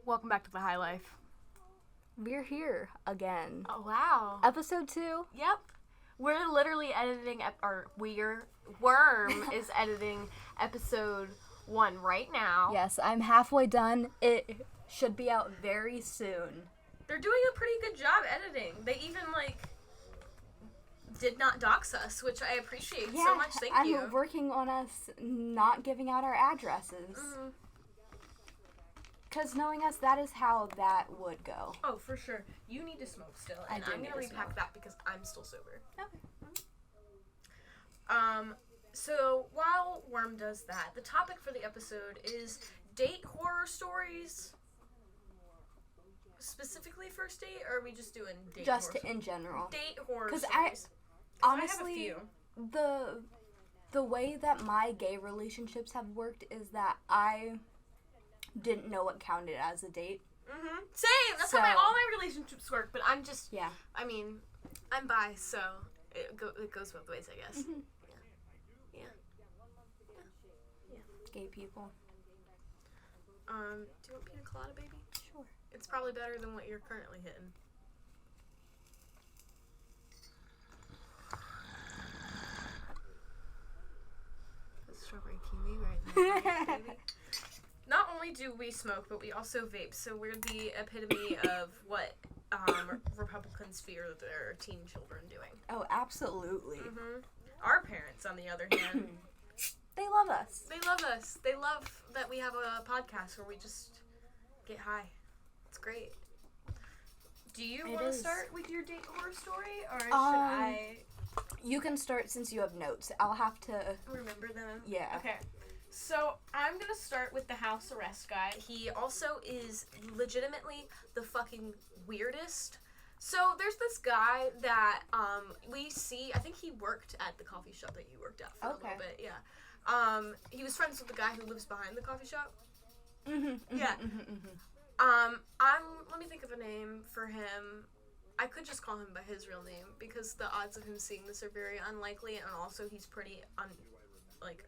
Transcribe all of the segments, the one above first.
Welcome back to the High Life. We're here again. Oh, wow. Episode 2? Yep. We're literally editing, Worm is editing episode 1 right now. Yes, I'm halfway done. It should be out very soon. They're doing a pretty good job editing. They even, did not dox us, which I appreciate so much. Thank you. I'm working on us not giving out our addresses. Mm-hmm. Because knowing us, that is how that would go. Oh, for sure. You need to smoke still, and I'm going to repack that because I'm still sober. Okay. So while Worm does that, the topic for the episode is date horror stories. Specifically first date, or are we just doing date just horror in general? Date horror stories. Because honestly, I have a few. The way that my gay relationships have worked is that I didn't know what counted as a date. Mm-hmm. Same. That's how all my relationships work. But I'm just. Yeah. I mean, I'm bi, so it goes both ways, I guess. Mm-hmm. Yeah. Gay people. Do you want pina colada, baby? Sure. It's probably better than what you're currently hitting. Strawberry kiwi right now, baby. Not only do we smoke, but we also vape, so we're the epitome of what Republicans fear their teen children doing. Oh, absolutely. Mm-hmm. Our parents, on the other hand, they love us. They love us. They love that we have a podcast where we just get high. It's great. Do you want to start with your date horror story, or should I? You can start since you have notes. I'll have to remember them. Yeah. Okay. So I'm gonna start with the house arrest guy. He also is legitimately the fucking weirdest. So there's this guy that we see. I think he worked at the coffee shop that you worked at for a little bit. Yeah. He was friends with the guy who lives behind the coffee shop. Mm-hmm. Yeah. Let me think of a name for him. I could just call him by his real name because the odds of him seeing this are very unlikely, and also he's pretty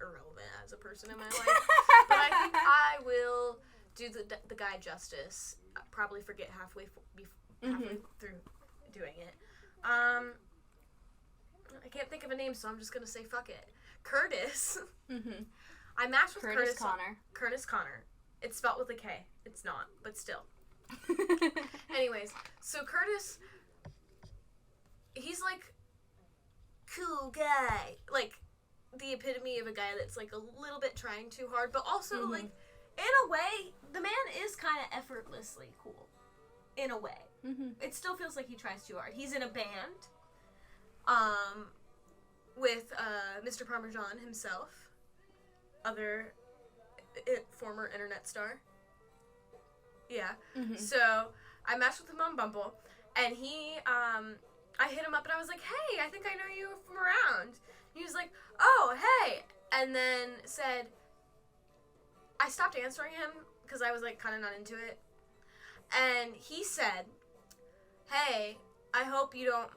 irrelevant as a person in my life. But I think I will do the guy justice. Probably forget halfway through doing it. I can't think of a name, so I'm just gonna say fuck it. Curtis. Mm-hmm. I matched with Curtis Connor. Curtis Connor. It's spelled with a K. It's not, but still. Anyways, so Curtis, he's cool guy, the epitome of a guy that's a little bit trying too hard, but also in a way, the man is kind of effortlessly cool. In a way, it still feels like he tries too hard. He's in a band, with Mr. Parmesan himself, other former internet star. Yeah. Mm-hmm. So I matched with him on Bumble, and I hit him up and I was like, hey, I think I know you from around. He was like, oh, hey, and then said, I stopped answering him because I was kind of not into it, and he said, hey, I hope you don't,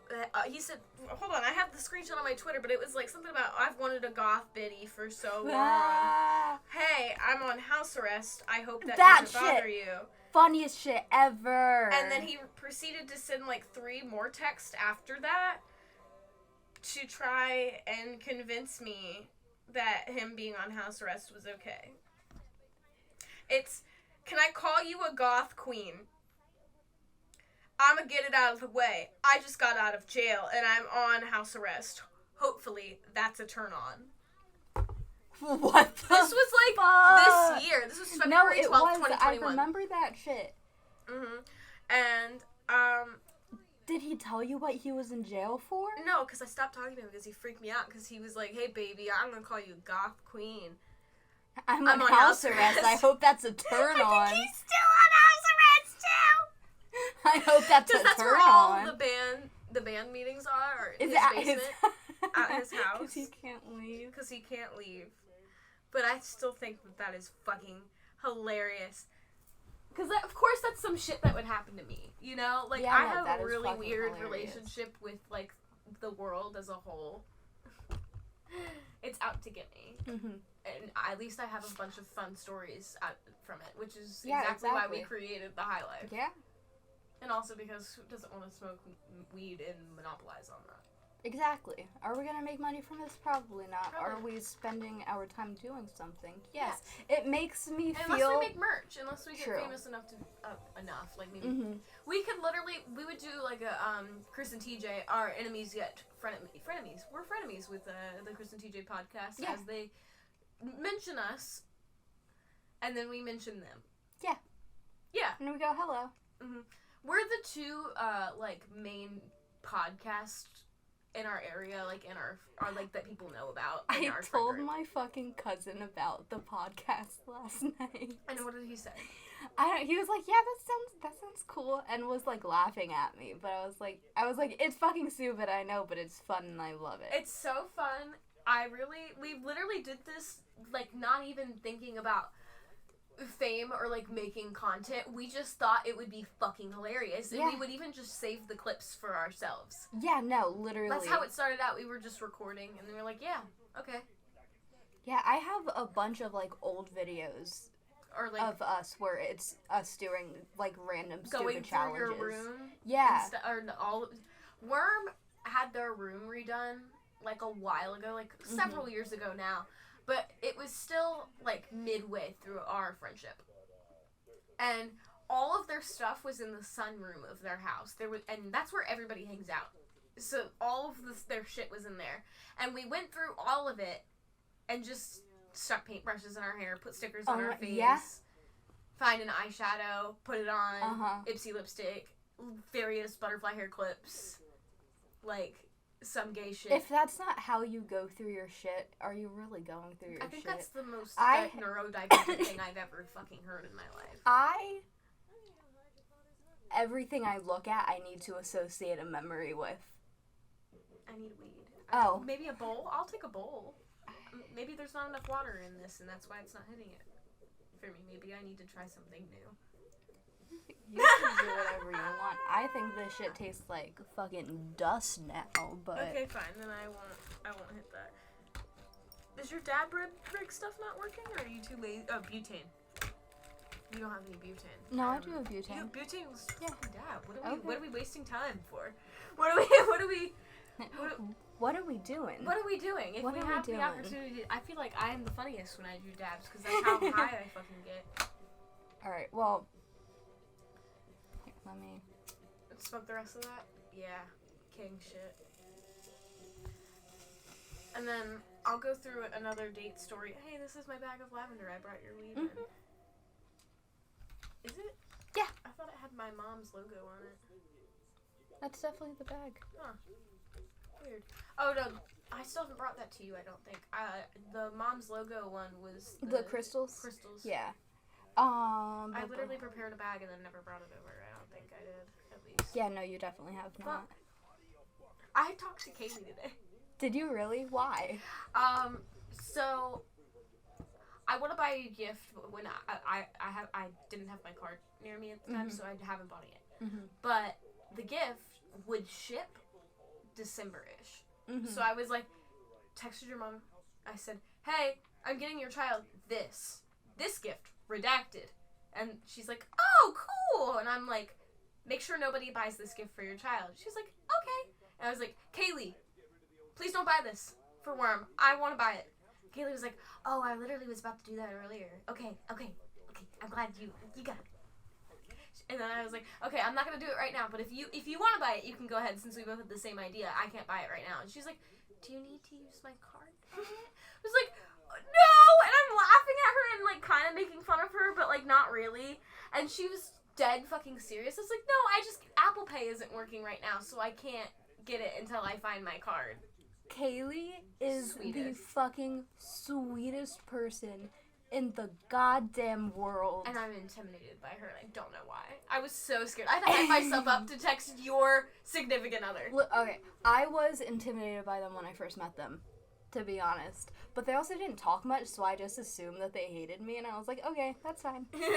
he said, hold on, I have the screenshot on my Twitter, but it was something about, I've wanted a goth biddy for so long. Hey, I'm on house arrest. I hope that doesn't bother you. Funniest shit ever. And then he proceeded to send 3 more texts after that to try and convince me that him being on house arrest was okay. It's, can I call you a goth queen? I'ma get it out of the way. I just got out of jail and I'm on house arrest. Hopefully that's a turn on. What the This was this year. This was February 12th, 2021. I remember that shit. Mm-hmm. And, did he tell you what he was in jail for? No, because I stopped talking to him because he freaked me out because he was like, hey, baby, I'm going to call you goth queen. I'm on house arrest. I hope that's a turn on. I think he's still on house arrest, too. I hope that's a turn on. That's where all the band meetings are. In his basement. At his house. Because he can't leave. But I still think that is fucking hilarious. Because, of course, that's some shit that would happen to me. You know? I have a really weird relationship with, the world as a whole. It's out to get me. Mm-hmm. and at least I have a bunch of fun stories from it, which is Yeah, exactly why we exactly. created the High Life. Yeah. And also because who doesn't want to smoke weed and monopolize on that? Exactly. Are we gonna make money from this? Probably not. Probably. Are we spending our time doing something? Yes. It makes me And feel. unless we make merch, unless we get True. famous enough to like maybe Mm-hmm. we would do like a Chris and TJ, our enemies yet frenemies. We're frenemies with the Chris and TJ podcast as they mention us, and then we mention them. Yeah. Yeah. And we go hello. Mm-hmm. We're the two like main podcasts in our area, like in our like that people know about. In I our told friend group. my fucking cousin about the podcast last night. And what did he say? He was like, yeah, that sounds cool, and was like laughing at me. But I was like, it's fucking stupid, I know, but it's fun and I love it. It's so fun. We literally did this like not even thinking about fame or like making content. We just thought it would be fucking hilarious, and we would even just save the clips for ourselves. Yeah, no, literally. That's how it started out. We were just recording, and we were like, yeah, okay. Yeah, I have a bunch of like old videos. Or like of us where it's us doing like random going stupid challenges. Through your room. Yeah. Worm had their room redone like a while ago, like several years ago now, but it was still like midway through our friendship, and all of their stuff was in the sunroom of their house. And that's where everybody hangs out. So all of their shit was in there, and we went through all of it, and just stuck paintbrushes in our hair, put stickers on our face, find an eyeshadow, put it on, Ipsy lipstick, various butterfly hair clips, like some gay shit. If that's not how you go through your shit, are you really going through your shit? I think that's the most neurodivergent thing I've ever fucking heard in my life. Everything I look at, I need to associate a memory with. I need weed. Maybe a bowl? I'll take a bowl. Maybe there's not enough water in this, and that's why it's not hitting it for me. Maybe I need to try something new. You can do whatever you want. I think this shit tastes like fucking dust now, but... Okay, fine. Then I won't hit that. Is your dab rig stuff not working, or are you too lazy? Oh, butane. You don't have any butane. No, I do have butane. Butane was dab. Okay. What are we wasting time for? What are we What are we doing? What are we doing? If we have the opportunity, I feel like I am the funniest when I do dabs because that's how high I fucking get. Alright, well... Here, let me... Smoke the rest of that? Yeah. King shit. And then I'll go through another date story. Hey, this is my bag of lavender. I brought your weed in. Is it? Yeah. I thought it had my mom's logo on it. That's definitely the bag. Huh. Weird. Oh, no. I still haven't brought that to you, I don't think. The mom's logo one was... The crystals? Crystals. Yeah. I literally prepared a bag and then never brought it over. I don't think I did, at least. Yeah, no, you definitely have not. I talked to Kaylee today. Did you really? Why? So... I want to buy a gift when I didn't have my card near me at the time, so I haven't bought it yet. But the gift would ship December-ish. So I was like, texted your mom. I said, hey, I'm getting your child this gift, redacted. And she's like, oh, cool. And I'm like, make sure nobody buys this gift for your child. She's like, okay. And I was like, Kaylee, please don't buy this for Worm. I want to buy it. Kaylee was like, oh, I literally was about to do that earlier. Okay. I'm glad you got it. And then I was like, okay, I'm not gonna do it right now, but if you want to buy it, you can go ahead since we both have the same idea. I can't buy it right now. And she's like, do you need to use my card? I was like, no, and I'm laughing at her and like kind of making fun of her, but like not really. And she was dead fucking serious. I was like, no, Apple Pay isn't working right now, so I can't get it until I find my card. Kaylee is the fucking sweetest person in the goddamn world. And I'm intimidated by her, and I don't know why. I was so scared. I had to hype myself up to text your significant other. Look, okay, I was intimidated by them when I first met them, to be honest. But they also didn't talk much, so I just assumed that they hated me, and I was like, okay, that's fine. Worm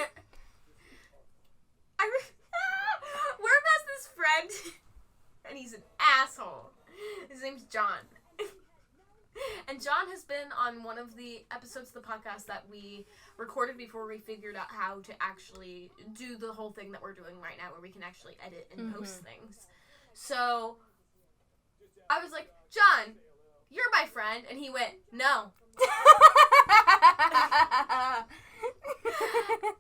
has this friend, and he's an asshole. His name's John. And John has been on one of the episodes of the podcast that we recorded before we figured out how to actually do the whole thing that we're doing right now, where we can actually edit and post things. So I was like, John, you're my friend. And he went, no.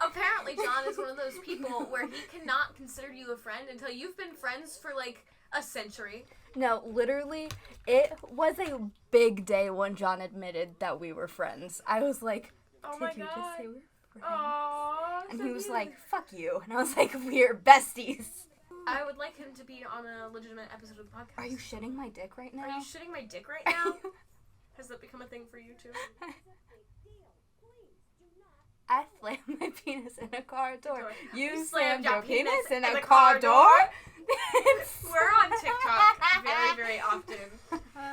Apparently, John is one of those people where he cannot consider you a friend until you've been friends for like a century. No, literally, it was a big day when John admitted that we were friends. I was like, Oh my did you God. just say we were friends? Aww, And so he was cute. like, fuck you. And I was like, we're besties. I would like him to be on a legitimate episode of the podcast. Are you shitting my dick right now? Are you shitting my dick right now? Has that become a thing for you too? I slammed my penis in a car door. You slammed slammed your your penis in the a car door? We're on TikTok very, very often.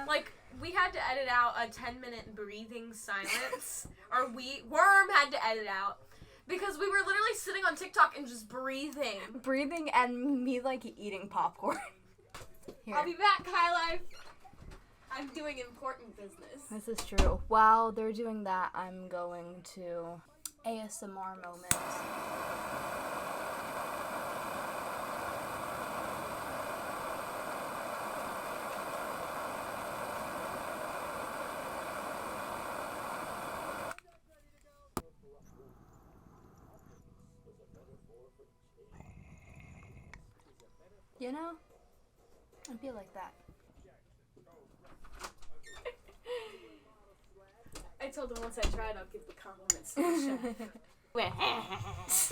Like, we had to edit out a 10-minute breathing silence. Or Worm had to edit out. Because we were literally sitting on TikTok and just breathing. Breathing and me, like, eating popcorn. Here. I'll be back, High Life. I'm doing important business. This is true. While they're doing that, I'm going to ASMR moment. You know, I feel like that. I told him once I tried, I'll give the compliments to the chef.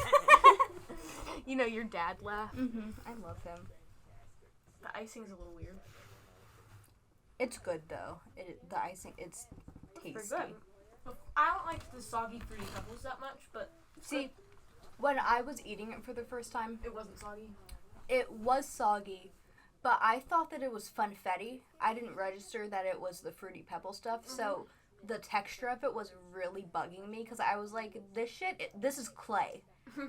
You know, your dad laugh. I love him. The icing is a little weird. It's good though. The icing, it's tasty. Pretty good. I don't like the soggy fruity pebbles that much, but See, when I was eating it for the first time, it wasn't soggy. it was soggy, but I thought that it was funfetti. I didn't register that it was the fruity pebble stuff, so the texture of it was really bugging me because I was like, this is clay.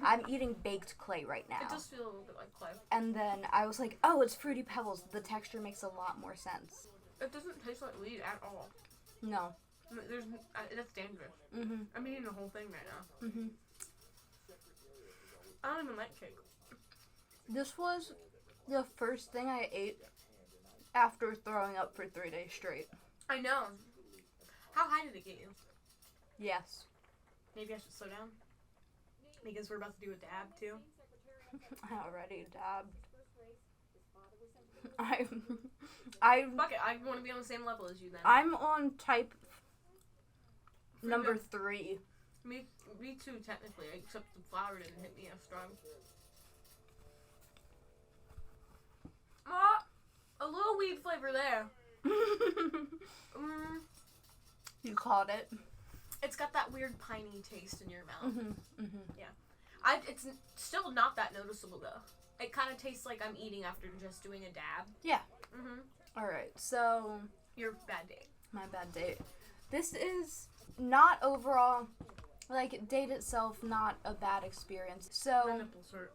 I'm eating baked clay right now. It does feel a little bit like clay. And then I was like, oh, it's fruity pebbles. The texture makes a lot more sense. It doesn't taste like weed at all. No. That's dangerous. Mhm. I'm eating the whole thing right now. Mhm. I don't even like cake. This was the first thing I ate after throwing up for 3 days straight. I know. How high did it get you? Yes. Maybe I should slow down. Because we're about to do a dab too. I already dabbed. I'm Fuck it, I want to be on the same level as you then. I'm on type number 3. Me too, technically, except the flour didn't hit me as strong. A little weed flavor there. You caught it. It's got that weird piney taste in your mouth. Yeah. It's still not that noticeable though. It kind of tastes like I'm eating after just doing a dab. Yeah. Alright, so Your bad day. my bad date. This is not overall, like, date itself, not a bad experience. My So, nipples hurt.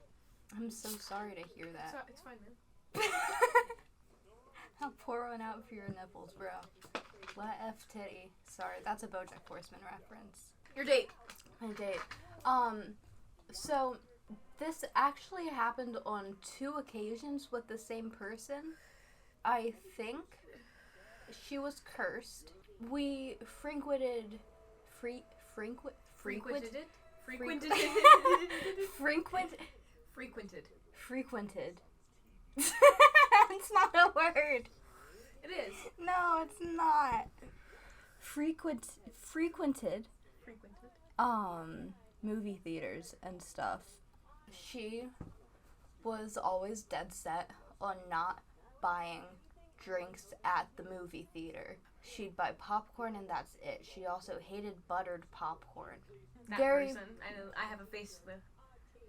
I'm so sorry to hear that. It's fine, man. I'll pour one out for your nipples, bro. What F titty. Sorry, that's a BoJack Horseman reference. Your date. My date. So this actually happened on 2 occasions with the same person. I think she was cursed. We frequented. Frequented. It's not a word. It is. No, it's not. Frequented. Movie theaters and stuff. She was always dead set on not buying drinks at the movie theater. She'd buy popcorn and that's it. She also hated buttered popcorn. That Very- person. I know. I have a face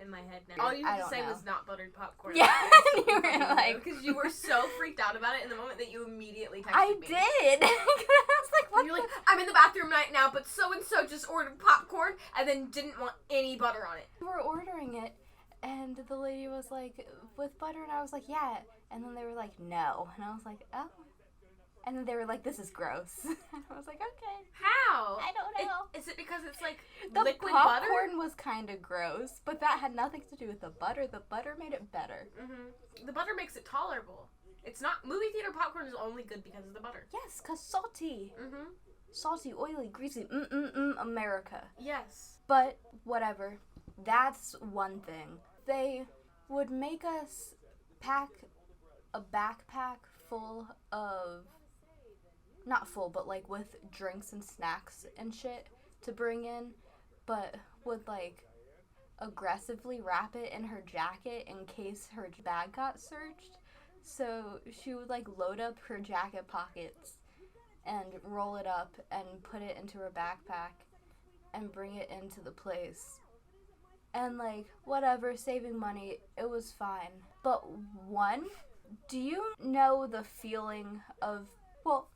in my head now. All you I had to don't say know. was not buttered popcorn. Yeah, you were like, because you were so freaked out about it in the moment that you immediately texted I me. did. I was like, what? And you're like, I'm in the bathroom right now, but so and so just ordered popcorn and then didn't want any butter on it. We were ordering it, and the lady was like, with butter, and I was like, yeah. And then they were like, no. And I was like, oh. And then they were like, this is gross. I was like, okay. How? I don't know. Is it because it's like The liquid butter? popcorn was kind of gross, but that had nothing to do with the butter. The butter made it better. The butter makes it tolerable. It's not, movie theater popcorn is only good because of the butter. Yes, because salty. Salty, oily, greasy. America. Yes. But whatever. That's one thing. They would make us pack a backpack full of, not full, but like with drinks and snacks and shit to bring in, but would like aggressively wrap it in her jacket in case her bag got searched. So she would like load up her jacket pockets and roll it up and put it into her backpack and bring it into the place. And like, whatever, saving money, it was fine. But one, do you know the feeling of, well,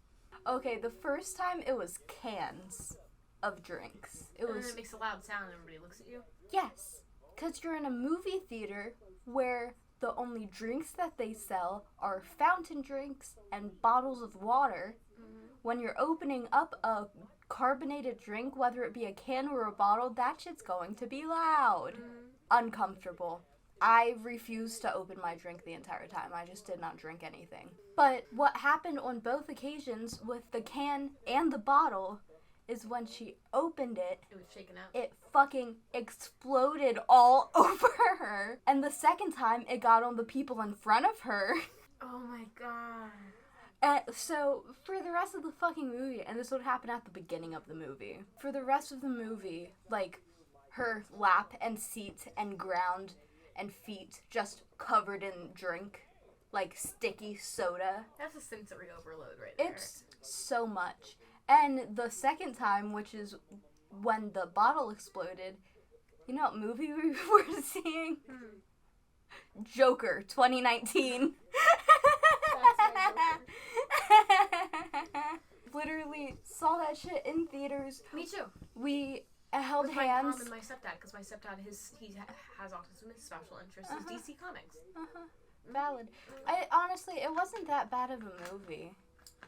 okay, the first time it was cans of drinks. And then it makes a loud sound and everybody looks at you? Yes, because you're in a movie theater where the only drinks that they sell are fountain drinks and bottles of water. When you're opening up a carbonated drink, whether it be a can or a bottle, that shit's going to be loud. Uncomfortable. I refused to open my drink the entire time. I just did not drink anything. But what happened on both occasions with the can and the bottle is when she opened it, it was shaken out. It fucking exploded all over her. And the second time, it got on the people in front of her. Oh my god. So, for the rest of the fucking movie, and this would happen at the beginning of the movie, for the rest of the movie, like, her lap and seat and ground and feet just covered in drink, like sticky soda. That's a sensory overload right there. It's so much. And the second time, which is when the bottle exploded, you know what movie we were seeing? Joker, 2019. Literally saw that shit in theaters. Me too. We held with hands. my mom and my stepdad, because my stepdad he has autism. His special interest is DC Comics. Valid. Honestly, it wasn't that bad of a movie.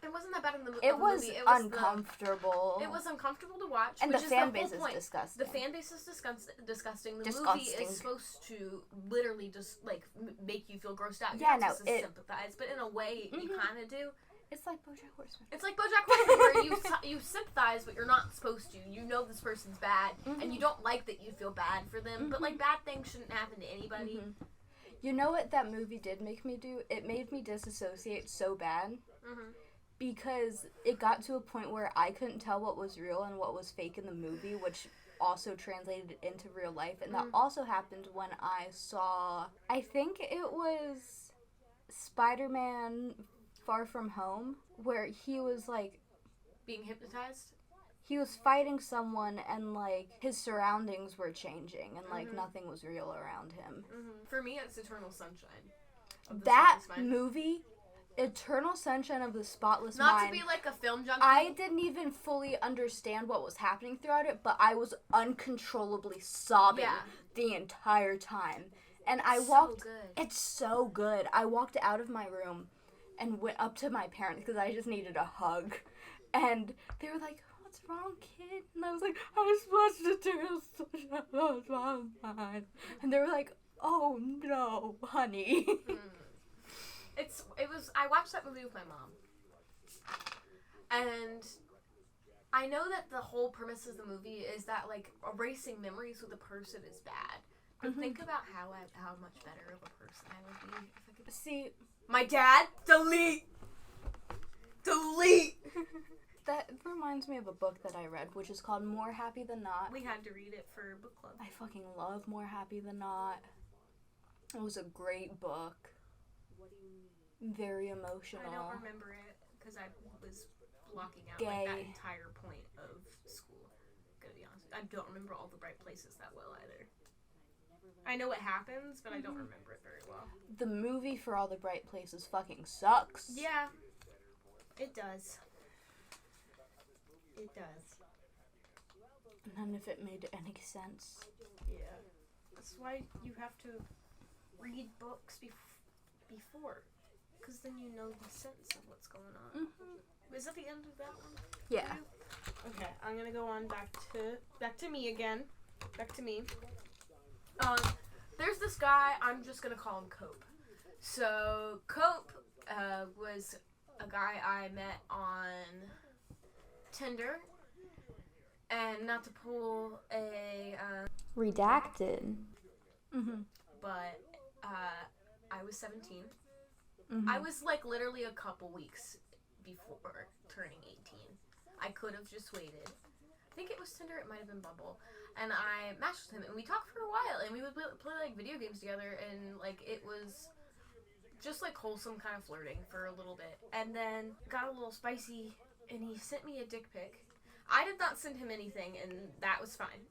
It wasn't that bad in the movie. It was uncomfortable. It was uncomfortable to watch. And which the is fan the base whole is disgusting. The fan base is disgusting. The movie is supposed to literally just like make you feel grossed out. You're not supposed to sympathize, but in a way you kind of do. It's like BoJack Horseman. It's like BoJack Horseman, where you sympathize, but you're not supposed to. You know this person's bad, and you don't like that you feel bad for them. But like bad things shouldn't happen to anybody. You know what that movie did make me do? It made me disassociate so bad. Because it got to a point where I couldn't tell what was real and what was fake in the movie, which also translated into real life. And that also happened when I saw, I think it was Spider-Man Far From Home, where he was like being hypnotized. He was fighting someone and like his surroundings were changing and like nothing was real around him. For me, it's Eternal Sunshine. That movie, Eternal Sunshine of the Spotless Mind. Not to be like a film junkie. I didn't even fully understand what was happening throughout it, but I was uncontrollably sobbing the entire time. And I walked. It's so good. I walked out of my room and went up to my parents because I just needed a hug. And they were like, "What's wrong, kid?" And I was like, "I just watched Eternal Sunshine of the Spotless Mind." And they were like, "Oh no, honey." I watched that movie with my mom. And I know that the whole premise of the movie is that, like, erasing memories with a person is bad. But think about how much better of a person I would be if I could see my dad. Delete. That reminds me of a book that I read, which is called More Happy Than Not. We had to read it for book club. I fucking love More Happy Than Not. It was a great book. Very emotional. I don't remember it because I was blocking out like that entire point of school. Gotta be honest. I don't remember all the bright places that well either. I know what happens, but I don't remember it very well. The movie For All the Bright Places fucking sucks. Yeah. It does. It does. None of it made any sense. Yeah. That's why you have to read books before. Because then you know the sense of what's going on. is that the end of that one? Yeah. Okay, I'm gonna go on back to me again. Back to me. There's this guy, I'm just gonna call him Cope. So, Cope was a guy I met on Tinder. And not to pull a... Redacted. But, I was 17. Mm-hmm. I was, like, literally a couple weeks before turning 18. I could have just waited. I think it was Tinder, it might have been Bumble. And I matched with him, and we talked for a while, and we would play like, video games together, and, like, it was just, like, wholesome kind of flirting for a little bit. And then got a little spicy, and he sent me a dick pic. I did not send him anything, and that was fine.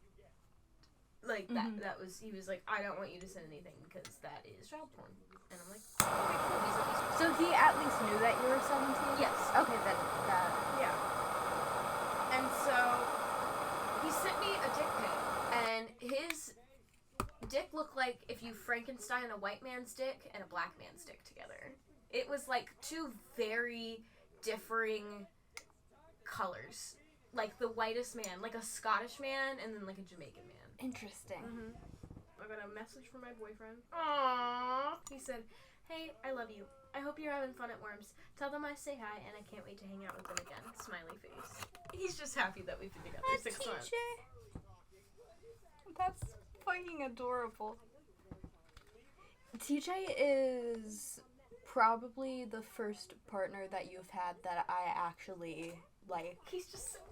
Like, that was, he was like, I don't want you to send anything, because that is child porn. And I'm like, okay, cool. He's like, So he at least knew that you were 17? yes. Okay, that. Yeah. And so, he sent me a dick pic, and his dick looked like if you Frankenstein a white man's dick and a black man's dick together. It was like two very differing colors. Like the whitest man, like a Scottish man, and then like a Jamaican man. Interesting. I got a message from my boyfriend. Aww. He said, hey, I love you. I hope you're having fun at Worms. Tell them I say hi, and I can't wait to hang out with them again. Smiley face. He's just happy that we've been together 6 months. That's fucking adorable. TJ is probably the first partner that you've had that I actually like. He's just so weird.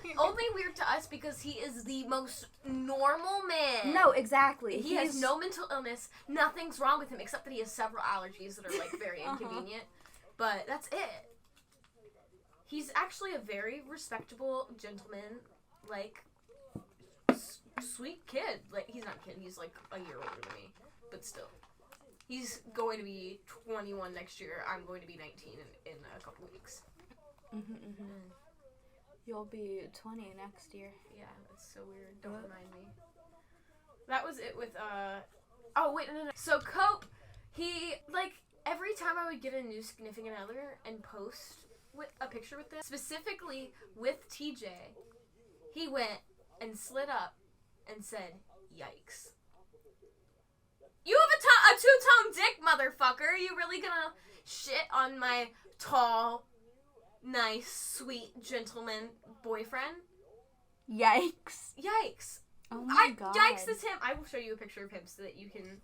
He's only weird to us because he is the most normal man. No, exactly. He has no mental illness. Nothing's wrong with him except that he has several allergies that are like very inconvenient. But that's it. He's actually a very respectable gentleman, like sweet kid. Like he's not a kid. He's like a year older than me, but still. He's going to be 21 next year. I'm going to be 19 in a couple weeks. You'll be 20 next year. Yeah, that's so weird. Don't remind me. That was it with, oh, wait, no. So, Cope, he, like, every time I would get a new significant other and post with a picture with them, specifically with TJ, he went and slid up and said, yikes. You have a two-tone dick, motherfucker. Are you really gonna shit on my tall, nice, sweet, gentleman boyfriend? Yikes. Yikes. Oh my god. Yikes is him. I will show you a picture of him so that you can...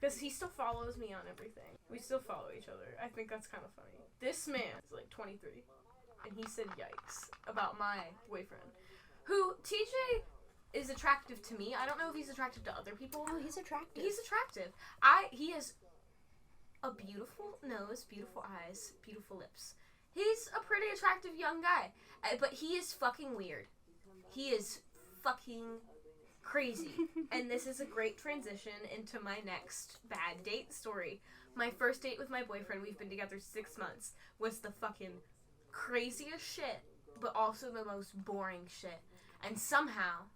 Because he still follows me on everything. We still follow each other. I think that's kind of funny. This man is like 23. And he said yikes about my boyfriend. Who, TJ... is attractive to me. I don't know if he's attractive to other people. Oh, he's attractive. He's attractive. He has a beautiful nose, beautiful eyes, beautiful lips. He's a pretty attractive young guy. But he is fucking weird. He is fucking crazy. And this is a great transition into my next bad date story. My first date with my boyfriend, we've been together 6 months, was the fucking craziest shit, but also the most boring shit. And somehow...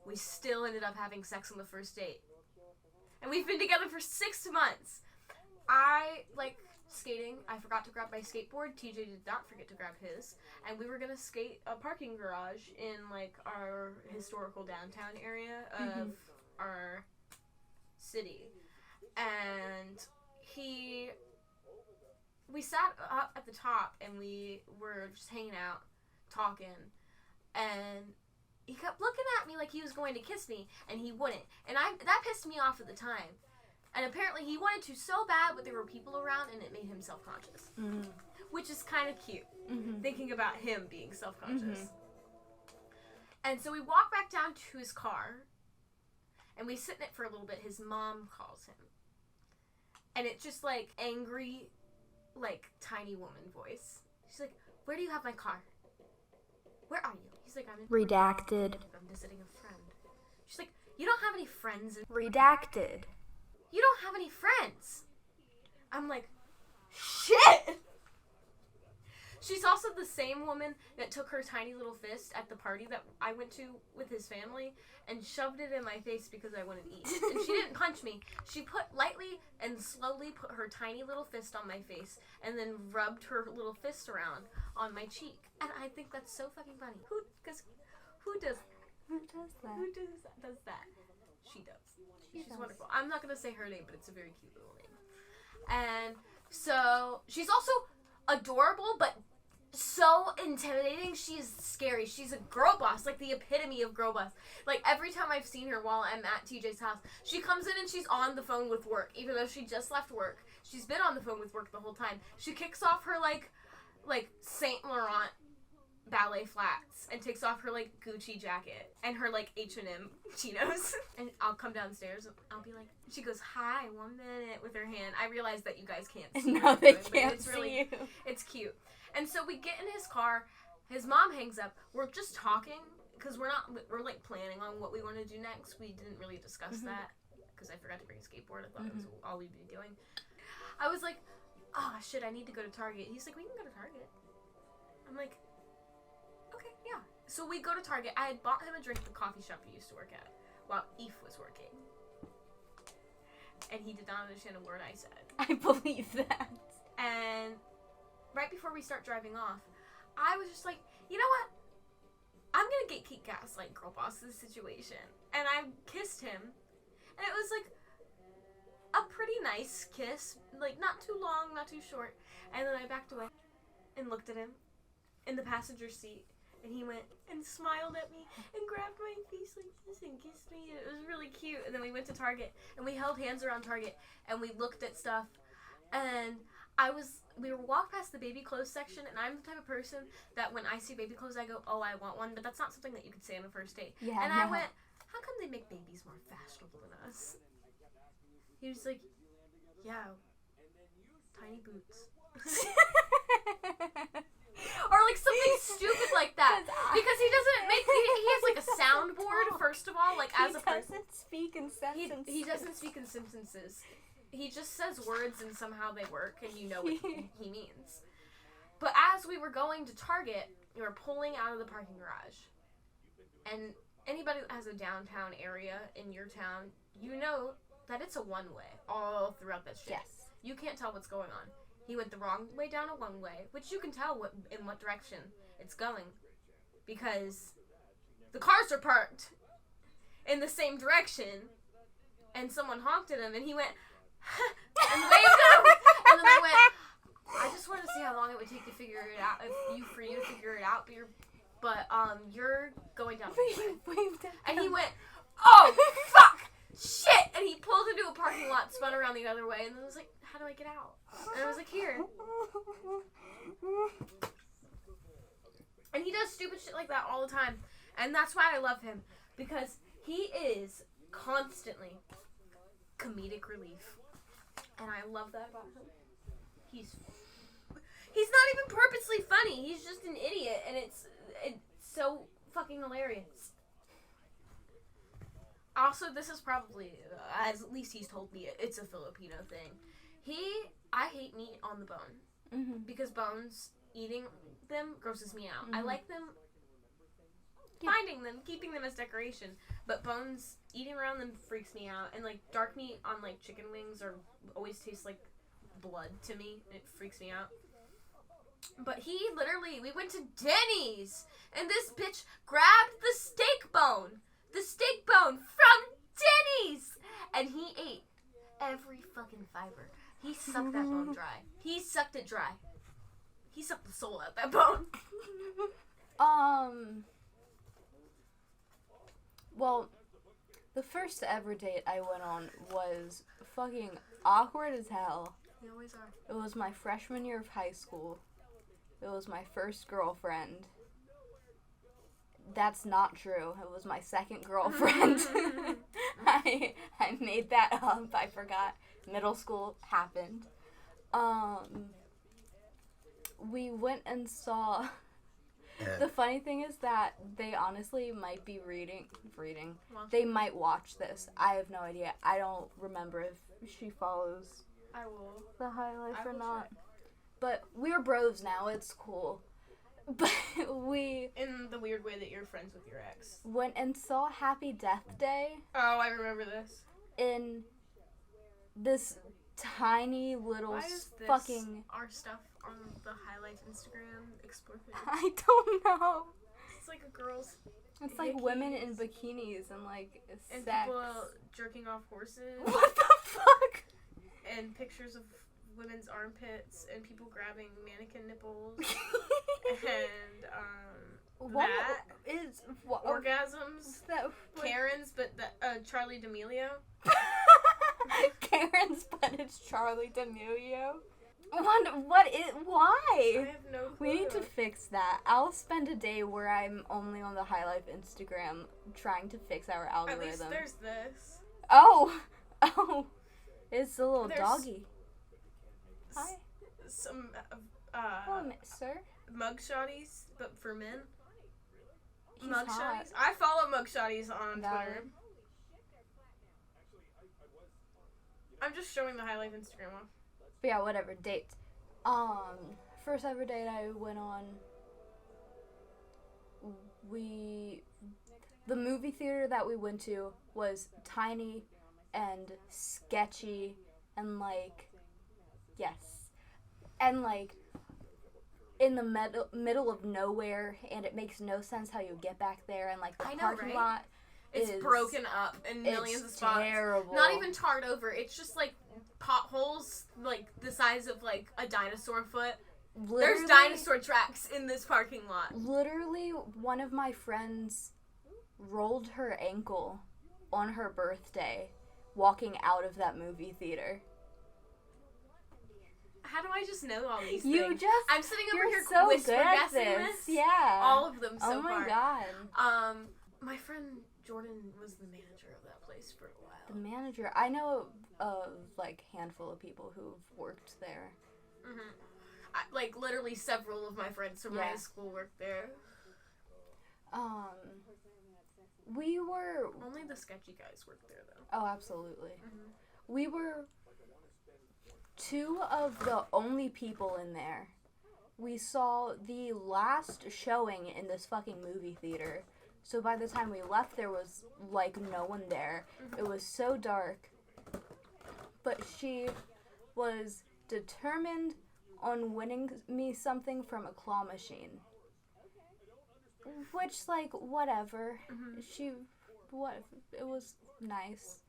we still ended up having sex on the first date. And we've been together for 6 months. I like skating. I forgot to grab my skateboard. TJ did not forget to grab his. And we were going to skate a parking garage in like our historical downtown area of our city. And we sat up at the top and we were just hanging out, talking. And he kept looking at me like he was going to kiss me, and he wouldn't. And that pissed me off at the time. And apparently he wanted to so bad, but there were people around, and it made him self-conscious. Which is kind of cute, thinking about him being self-conscious. And so we walk back down to his car, and we sit in it for a little bit. His mom calls him. And it's just, like, angry, like, tiny woman voice. She's like, where do you have my car? Where are you? He's like, I'm in Redacted. I'm visiting a friend. She's like, you don't have any friends. Redacted. You don't have any friends. I'm like, shit! She's also the same woman that took her tiny little fist at the party that I went to with his family and shoved it in my face because I wanted to eat. And she didn't punch me. She lightly and slowly put her tiny little fist on my face and then rubbed her little fist around on my cheek. And I think that's so fucking funny. Who does that? Who does that? She does. She's wonderful. I'm not going to say her name, but it's a very cute little name. And so she's also adorable, but so intimidating. She's scary. She's a girl boss, like the epitome of girl boss. Like every time I've seen her while I'm at TJ's house, she comes in and she's on the phone with work, even though she just left work. She's been on the phone with work the whole time. She kicks off her like Saint Laurent ballet flats and takes off her like Gucci jacket and her like H&M chinos. And I'll come downstairs and I'll be like, she goes, "Hi, 1 minute," with her hand. I realize that you guys can't see No, they can't see you. It's cute. And so we get in his car. His mom hangs up. We're just talking because we're like planning on what we want to do next. We didn't really discuss that because I forgot to bring a skateboard. I thought it was all we'd be doing. I was like, "Oh shit, I need to go to Target." He's like, "We can go to Target." I'm like, "Okay, yeah." So we go to Target. I had bought him a drink at the coffee shop he used to work at while Eve was working. And he did not understand a word I said. I believe that. And right before we start driving off, I was just like, you know what? I'm going to keep gaslight girl boss this situation. And I kissed him. And it was like a pretty nice kiss. Like not too long, not too short. And then I backed away and looked at him in the passenger seat. And he went and smiled at me and grabbed my face like this and kissed me. And it was really cute. And then we went to Target and we held hands around Target and we looked at stuff. And we were walked past the baby clothes section, and I'm the type of person that when I see baby clothes, I go, "Oh, I want one," but that's not something that you could say on a first date. Yeah, and no. I went, "How come they make babies more fashionable than us?" He was like, "Yeah, tiny boots." Or like something stupid like that. Because he doesn't make, he has like a soundboard, first of all, like as a person. He doesn't speak in sentences. He doesn't speak in sentences. He just says words and somehow they work and you know what he means. But as we were going to Target, we were pulling out of the parking garage. And anybody that has a downtown area in your town, you know that it's a one-way all throughout that shit. Yes. You can't tell what's going on. He went the wrong way down a one-way, which you can tell in what direction it's going. Because the cars are parked in the same direction. And someone honked at him and he went, and waved at him. And then I went, "I just wanted to see how long it would take to figure it out, for you to figure it out, but you're going down the way." And he went, "Oh, fuck, shit!" And he pulled into a parking lot, spun around the other way, and then was like, "How do I get out?" And I was like, "Here." And he does stupid shit like that all the time. And that's why I love him. Because he is constantly comedic relief. And I love that about him. He's not even purposely funny. He's just an idiot. And it's so fucking hilarious. Also, this is probably, as at least he's told me, it's a Filipino thing. I hate meat on the bone. Mm-hmm. Because bones, eating them grosses me out. Mm-hmm. I like them, finding them, keeping them as decoration. But bones, eating around them freaks me out. And like dark meat on like chicken wings always tastes like blood to me. It freaks me out. But we went to Denny's. And this bitch grabbed the steak bone. The steak bone from Denny's. And he ate every fucking fiber. He sucked that bone dry. He sucked it dry. He sucked the soul out that bone. Well, the first ever date I went on was fucking awkward as hell. They always are. It was my freshman year of high school. It was my first girlfriend. That's not true. It was my second girlfriend. I made that up. I forgot. Middle school happened. We went and saw... The funny thing is that they honestly might be reading. They might watch this. I have no idea. I don't remember if she follows I will. the High Life or not. But we're bros now. It's cool. But we In the weird way that you're friends with your ex. went and saw Happy Death Day Oh, I remember this. in this tiny little Why is this fucking... our stuff on the High Life Instagram Explore page? I don't know. It's like a girl's... It's like women in bikinis and like And sex. people jerking off horses. What the fuck? And pictures of women's armpits and people grabbing mannequin nipples. And, What that. is... What, Orgasms. that, Karen's, but Charlie D'Amelio. Karen's, but it's Charlie D'Amelio. Why? I have no clue. We need to fix that. I'll spend a day where I'm only on the High Life Instagram trying to fix our algorithm. At least there's this. Oh! It's a little There's doggy. Hi. Some, Hello, sir. mugshotties, but for men. He's Mugshotties. hot. I follow mugshotties on Valid. Twitter. I'm just showing the High Life Instagram off. But yeah, whatever. Dates. First ever date I went on. The movie theater that we went to was tiny and sketchy and like, yes, and like in the middle of nowhere, and it makes no sense how you get back there, and like the I know, parking right? lot It's is broken up in millions of spots. Terrible. Not even tarred over. It's just like potholes, like the size of like a dinosaur foot. Literally, There's dinosaur tracks in this parking lot. Literally, one of my friends rolled her ankle on her birthday walking out of that movie theater. How do I just know all these You things? just... I'm sitting over You're here so whisper good at guessing this. this. Yeah. All of them so oh my far. god. My friend Jordan was the manager of that place for a while. The manager. I know of like handful of people who've worked there. Mm-hmm. Like literally several of my friends from high school worked there. We were... Only the sketchy guys worked there though. Oh, absolutely. Mm-hmm. We were two of the only people in there. We saw the last showing in this fucking movie theater. So by the time we left, there was, like, no one there. Mm-hmm. It was so dark. But she was determined on winning me something from a claw machine. Which, like, whatever. Mm-hmm. It was nice.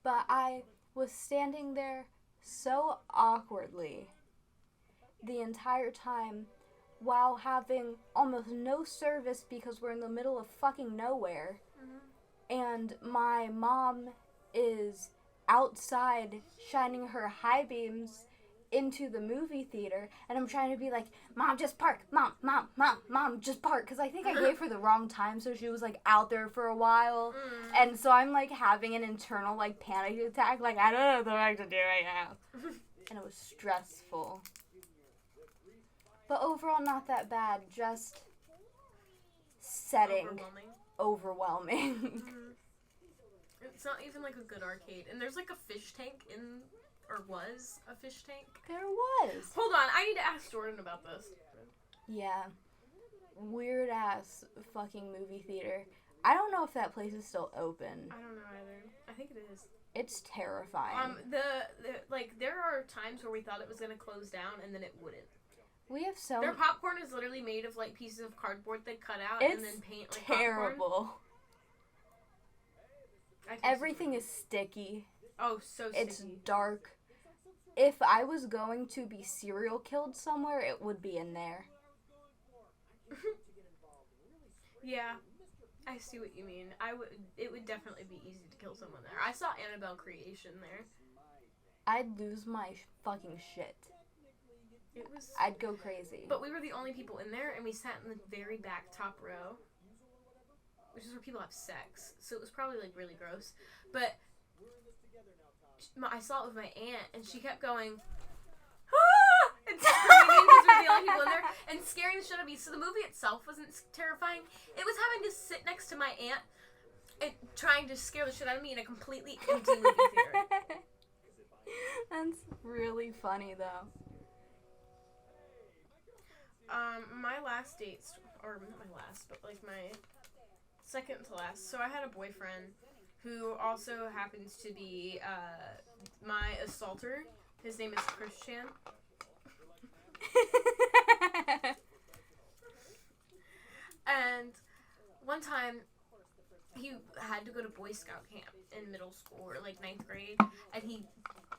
But I was standing there so awkwardly the entire time while having almost no service because we're in the middle of fucking nowhere. Mm-hmm. And my mom is outside shining her high beams into the movie theater, and I'm trying to be like, Mom, just park. Mom, just park. Because I think I gave her the wrong time, so she was, like, out there for a while. And so I'm, like, having an internal, like, panic attack. Like, I don't know what I to do right now. And it was stressful. But overall, not that bad. Just setting overwhelming. Mm-hmm. It's not even, like, a good arcade. And there's, like, a fish tank in... Or was a fish tank? There was. Hold on, I need to ask Jordan about this. Yeah. Weird ass fucking movie theater. I don't know if that place is still open. I don't know either. I think it is. It's terrifying. Like there are times where we thought it was gonna close down and then it wouldn't. We have so Their popcorn is literally made of like pieces of cardboard they cut out and then paint like terrible. Popcorn. Everything is sticky. Oh, so sticky. It's dark. If I was going to be serial killed somewhere, it would be in there. Yeah, I see what you mean. It would definitely be easy to kill someone there. I saw Annabelle Creation there. I'd lose my fucking shit. I'd go crazy. But we were the only people in there, and we sat in the very back top row, which is where people have sex. So it was probably like really gross. But I saw it with my aunt, and she kept going, ah! And screaming because we were the only people in there, and scaring the shit out of me. So the movie itself wasn't terrifying. It was having to sit next to my aunt and trying to scare the shit out of me in a completely empty movie theater. That's really funny, though. My last date, or not my last, but like my second to last. So I had a boyfriend who also happens to be my assaulter. His name is Christian. And one time, he had to go to Boy Scout camp in middle school or like 9th grade, and he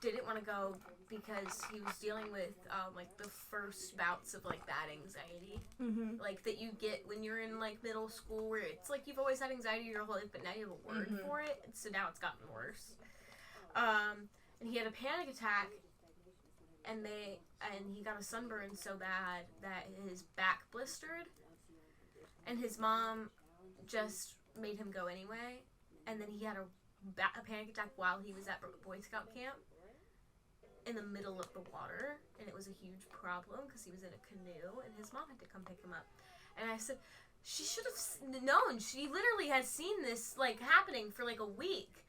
didn't want to go because he was dealing with like the first bouts of like bad anxiety, like that you get when you're in like middle school, where it's like you've always had anxiety your whole life, but now you have a word for it, so now it's gotten worse. And he had a panic attack, and he got a sunburn so bad that his back blistered, and his mom just made him go anyway, and then he had a panic attack while he was at Boy Scout camp in the middle of the water, and it was a huge problem because he was in a canoe, and his mom had to come pick him up. And I said, she should have known. She literally has seen this like happening for like a week.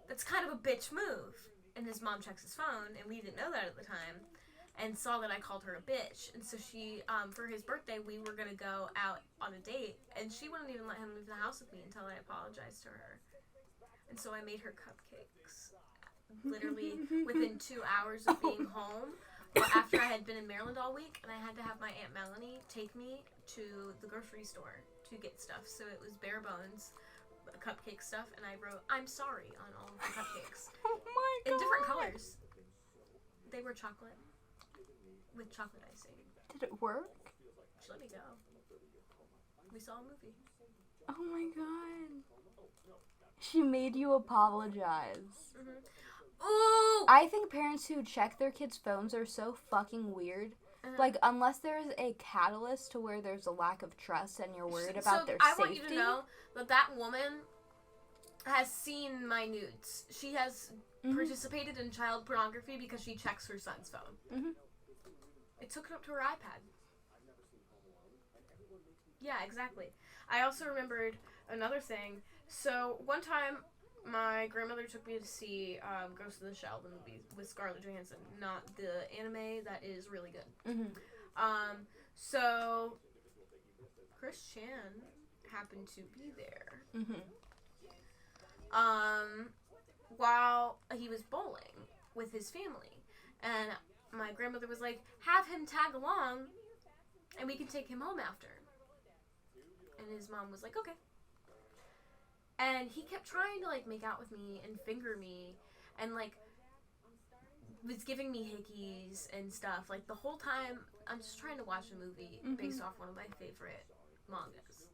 That's kind of a bitch move. And his mom checks his phone, and we didn't know that at the time, and saw that I called her a bitch. And so she, for his birthday, we were going to go out on a date, and she wouldn't even let him leave the house with me until I apologized to her. And so I made her cupcakes, literally within 2 hours of being home, after I had been in Maryland all week, and I had to have my Aunt Melanie take me to the grocery store to get stuff. So it was bare bones cupcake stuff, and I wrote, "I'm sorry" on all of the cupcakes. Oh my god. In different colors. They were chocolate. With chocolate icing. Did it work? She let me go. We saw a movie. Oh my god. She made you apologize. Ooh! I think parents who check their kids' phones are so fucking weird. Like, unless there's a catalyst to where there's a lack of trust and you're worried about their safety. I want you to know that woman has seen my nudes. She has participated in child pornography because she checks her son's phone. It took it up to her iPad. Yeah, exactly. I also remembered another thing. So, one time, my grandmother took me to see Ghost in the Shell, the movie with Scarlett Johansson, not the anime that is really good. So, Chris Chan happened to be there. While he was bowling with his family. And my grandmother was like, have him tag along, and we can take him home after. And his mom was like, okay. And he kept trying to, like, make out with me and finger me and, like, was giving me hickeys and stuff. Like, the whole time, I'm just trying to watch a movie based off one of my favorite mangas.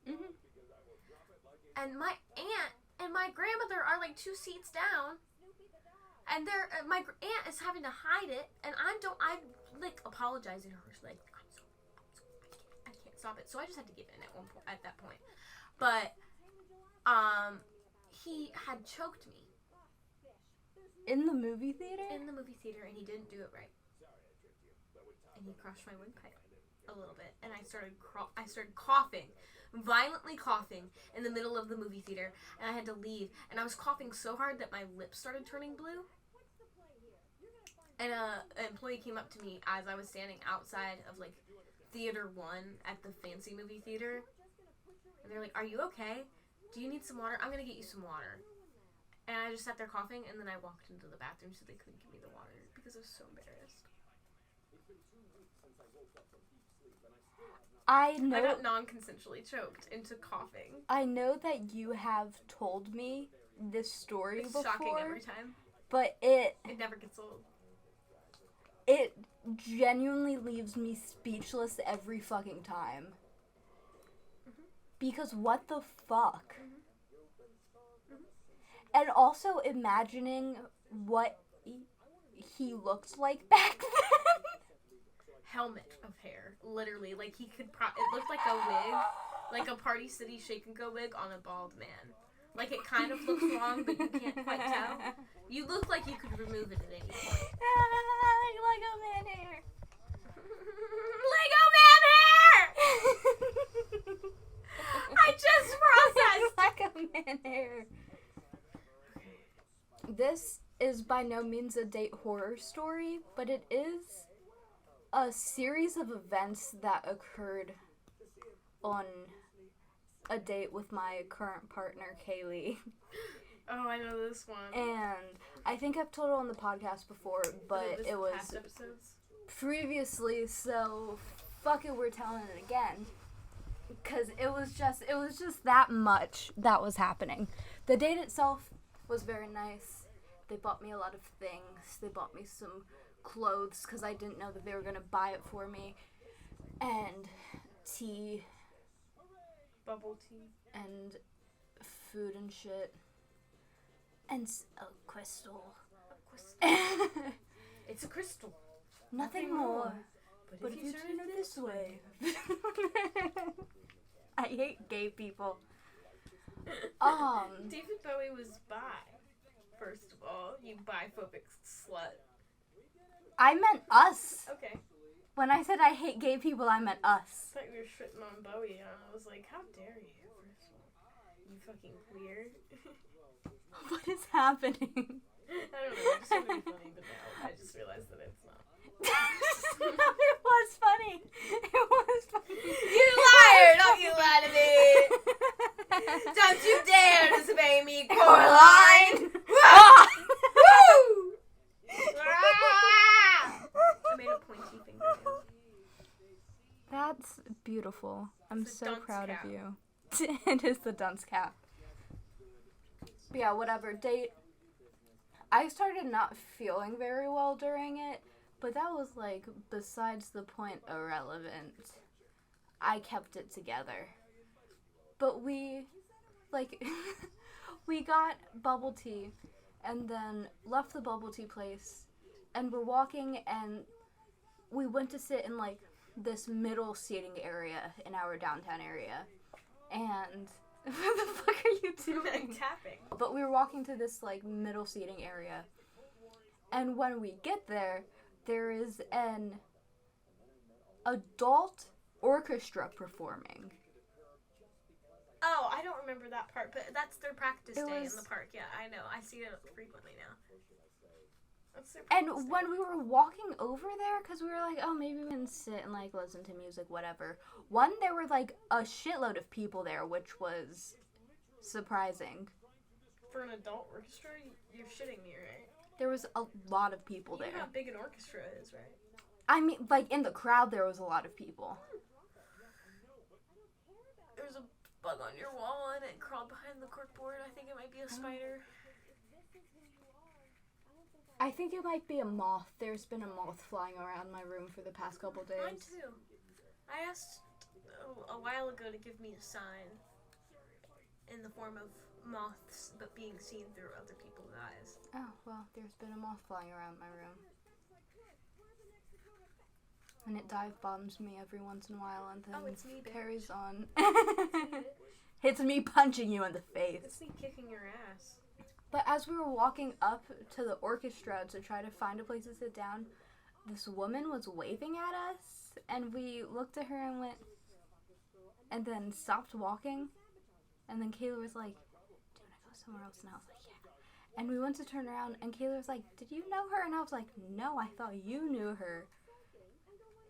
And my aunt and my grandmother are, like, 2 seats down. And my aunt is having to hide it. And I'm, like, apologizing to her. She's like, I can't stop it. So I just had to give in at that point. But, he had choked me. In the movie theater? In the movie theater, and he didn't do it right. And he crushed my windpipe a little bit, and I started coughing, violently coughing in the middle of the movie theater, and I had to leave, and I was coughing so hard that my lips started turning blue. And an employee came up to me as I was standing outside of, like, Theater 1 at the fancy movie theater, and they're like, "Are you okay? Do you need some water? I'm going to get you some water." And I just sat there coughing, and then I walked into the bathroom so they couldn't give me the water because I was so embarrassed. I got non-consensually choked into coughing. I know that you have told me this story before. It's shocking every time. But it never gets old. It genuinely leaves me speechless every fucking time. Because what the fuck? And also imagining what he looked like back then. Helmet of hair. Literally. Like, he could it looked like a wig. Like a Party City Shake and Go wig on a bald man. Like, it kind of looks long, but you can't quite tell. You look like you could remove it at any point. Lego man hair. Lego man hair! I just processed. Lego man hair. This is by no means a date horror story, but it is a series of events that occurred on a date with my current partner, Kaylee. Oh, I know this one. And I think I've told it on the podcast before, but it was past episodes? Previously, so fuck it, we're telling it again. Because it was just that much that was happening. The date itself was very nice. They bought me a lot of things. They bought me some clothes because I didn't know that they were going to buy it for me. And tea. Bubble tea. And food and shit. And a crystal. It's a crystal. Nothing more. But if you turn it this way. I hate gay people. David Bowie was bi. First of all, you biphobic slut. I meant us. Okay. When I said I hate gay people, I meant us. I thought you were shitting on Bowie, and I was like, how dare you, first of all. You fucking queer. What is happening? I don't know, it's just really funny, but now I just realized that it's not. No, it was funny. It was funny. You liar! Don't you lie to me! Don't you dare disobey me, Coraline! Woo! I made a pointy finger. That's beautiful. I'm It's a so dunce proud cap. of you. It is the dunce cap. But yeah, whatever. Date. I started not feeling very well during it, but that was, like, besides the point, irrelevant. I kept it together. But we, like, we got bubble tea, and then left the bubble tea place, and we're walking, and we went to sit in, like, this middle seating area in our downtown area. And what the fuck are you doing? Tapping. But we were walking to this, like, middle seating area. And when we get there, there is an adult orchestra performing. Oh, I don't remember that part, but that's their practice day was- in the park. Yeah, I know. I see it frequently now. That's their And practice day. when we were walking over there, because we were like, oh, maybe we can sit and, like, listen to music, whatever. One, there were, like, a shitload of people there, which was surprising. For an adult orchestra, you're shitting me, right? There was a lot of people You know there. how big an orchestra is, right? I mean, like, in the crowd, there was a lot of people. There's a bug on your wall and it crawled behind the corkboard. I think it might be a spider. I think it might be a moth. There's been a moth flying around my room for the past couple days. Mine too. I asked a while ago to give me a sign in the form of moths, but being seen through other people's eyes. Oh, well, there's been a moth flying around my room. And it dive bombs me every once in a while and then it's me, bitch. carries on. It's me punching you in the face. It's me kicking your ass. But as we were walking up to the orchestra to try to find a place to sit down, this woman was waving at us, and we looked at her and went, and then stopped walking, and then Kayla was like, do you want to go somewhere else? And I was like, yeah. And we went to turn around, and Kayla was like, did you know her? And I was like, no, I thought you knew her.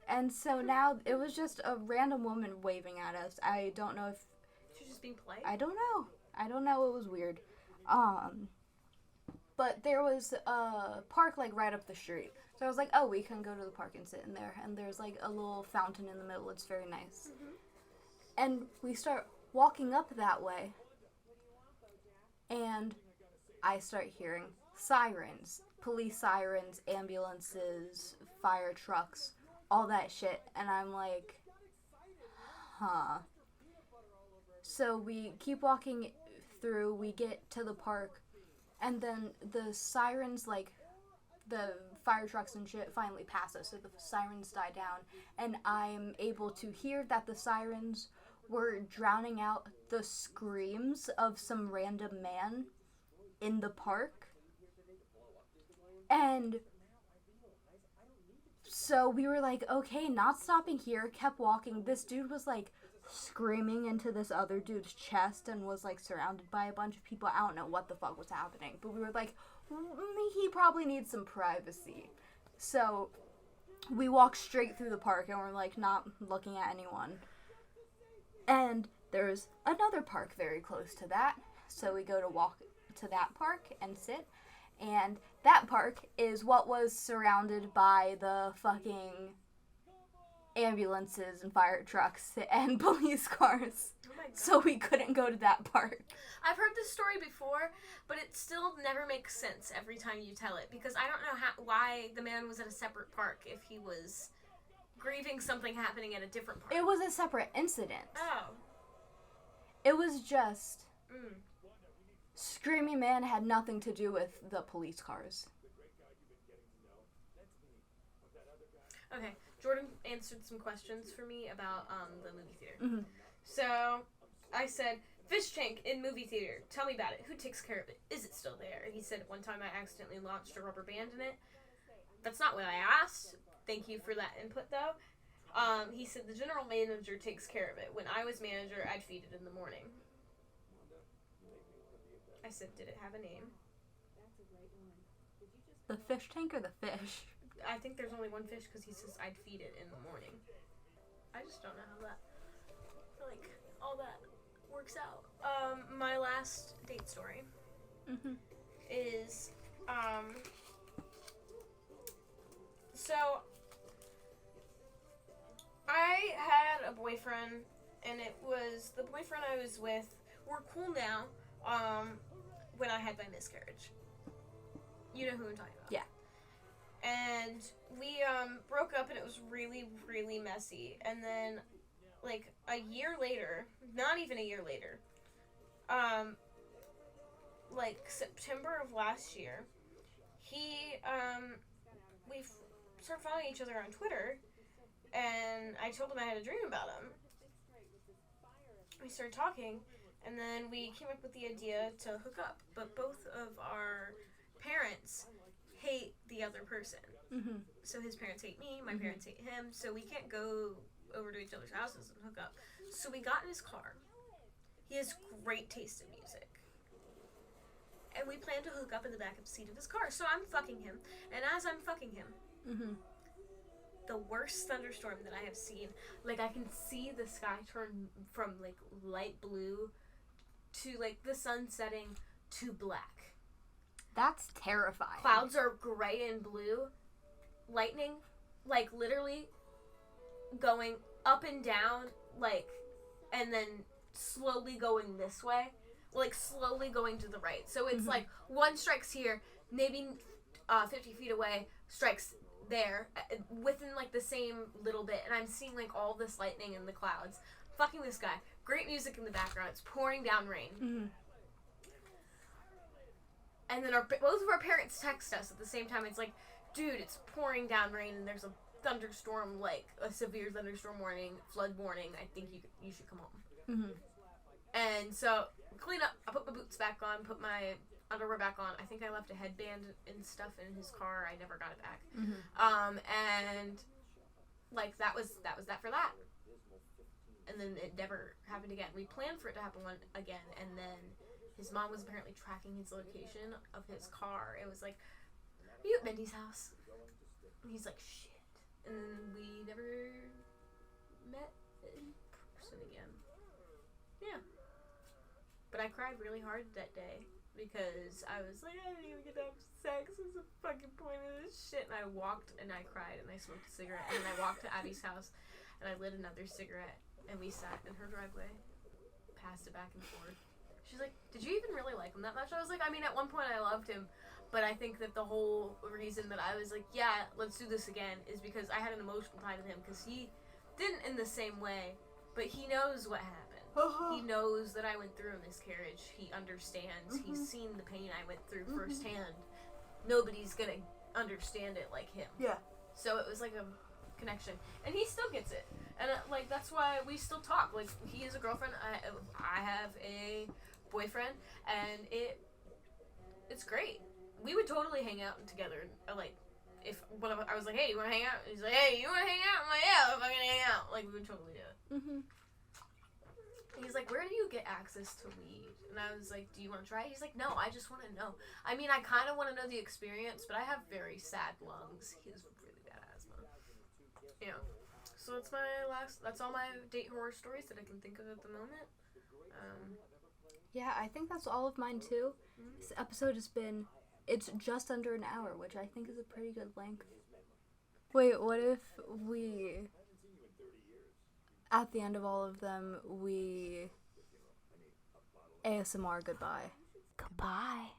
And so now it was just a random woman waving at us. I don't know if... She's just being polite? I don't know. It was weird. But there was a park, like, right up the street. So I was like, oh, we can go to the park and sit in there. And there's, like, a little fountain in the middle. It's very nice. Mm-hmm. And we start walking up that way. And I start hearing sirens. Police sirens, ambulances, fire trucks, all that shit. And I'm like, huh. So we keep walking through, we get to the park, and then the sirens, like, the fire trucks and shit finally pass us, so the sirens die down, and I'm able to hear that the sirens were drowning out the screams of some random man in the park. And so we were like, okay, not stopping here, kept walking. This dude was, like, screaming into this other dude's chest and was, like, surrounded by a bunch of people. I don't know what the fuck was happening, but we were like, he probably needs some privacy. So we walk straight through the park and we're like not looking at anyone. And there's another park very close to that. So we go to walk to that park and sit. And that park is what was surrounded by the fucking ambulances and fire trucks and police cars. Oh my God. So we couldn't go to that park. I've heard this story before, but it still never makes sense every time you tell it, because I don't know why the man was at a separate park if he was grieving something happening at a different park. It was a separate incident. Oh. It was just... Screaming Man had nothing to do with the police cars. Okay, Jordan answered some questions for me about the movie theater. Mm-hmm. So, I said, fish tank in movie theater. Tell me about it. Who takes care of it? Is it still there? He said, one time I accidentally launched a rubber band in it. That's not what I asked. Thank you for that input, though. He said the general manager takes care of it. When I was manager, I'd feed it in the morning. I said, did it have a name? The fish tank or the fish? I think there's only one fish because he says I'd feed it in the morning. I just don't know how that, like, all that works out. My last date story is, so I had a boyfriend, and it was the boyfriend I was with. We're cool now. When I had my miscarriage. You know who I'm talking about. Yeah. And we broke up, and it was really, really messy. And then, like, a year later, not even a year later, like September of last year, we started following each other on Twitter, and I told him I had a dream about him. We started talking, and then we came up with the idea to hook up, but both of our parents hate the other person. Mm-hmm. So his parents hate me, my parents hate him, so we can't go over to each other's houses and hook up. So we got in his car. He has great taste in music. And we plan to hook up in the back of the seat of his car. So I'm fucking him, and as I'm fucking him, the worst thunderstorm that I have seen, like, I can see the sky turn from, like, light blue to, like, the sun setting to black. That's terrifying. Clouds are gray and blue. Lightning, like, literally going up and down, like, and then slowly going this way. Like, slowly going to the right. So it's, like, one strikes here, maybe 50 feet away, strikes there, within, like, the same little bit. And I'm seeing, like, all this lightning in the clouds. Fucking this guy. Great music in the background. It's pouring down rain. And then both of our parents text us at the same time. It's like, dude, it's pouring down rain, and there's a thunderstorm, like a severe thunderstorm warning, flood warning. I think you should come home. And so, clean up. I put my boots back on, put my underwear back on. I think I left a headband and stuff in his car. I never got it back. And like that was that for that. And then it never happened again. We planned for it to happen again, and then his mom was apparently tracking his location of his car. It was like, are you at Mindy's house? And he's like, shit. And then we never met in person again. Yeah. But I cried really hard that day because I was like, I didn't even get to have sex. What's the fucking point of this shit? And I walked and I cried and I smoked a cigarette. And then I walked to Abby's house and I lit another cigarette. And we sat in her driveway, passed it back and forth. She's like, did you even really like him that much? I was like, I mean, at one point I loved him, but I think that the whole reason that I was like, yeah, let's do this again is because I had an emotional time with him, because he didn't in the same way, but he knows what happened. He knows that I went through a miscarriage. He understands. He's seen the pain I went through firsthand. Nobody's gonna understand it like him. Yeah. So it was like a connection, and he still gets it, and like that's why we still talk. Like, he is a girlfriend, I have a boyfriend, and it's great. We would totally hang out together. Like, if I was like, hey, you want to hang out? He's like, hey, you want to hang out? I'm like, yeah, I'm gonna hang out. Like, we would totally do it. He's like, where do you get access to weed? And I was like, do you want to try it? He's like, no, I just want to know. I mean, I kind of want to know the experience, but I have very sad lungs. He has really bad asthma. Yeah. So that's all my date horror stories that I can think of at the moment. Yeah, I think that's all of mine too. This episode it's just under an hour, which I think is a pretty good length. Wait, what if we, at the end of all of them, we ASMR goodbye? Goodbye.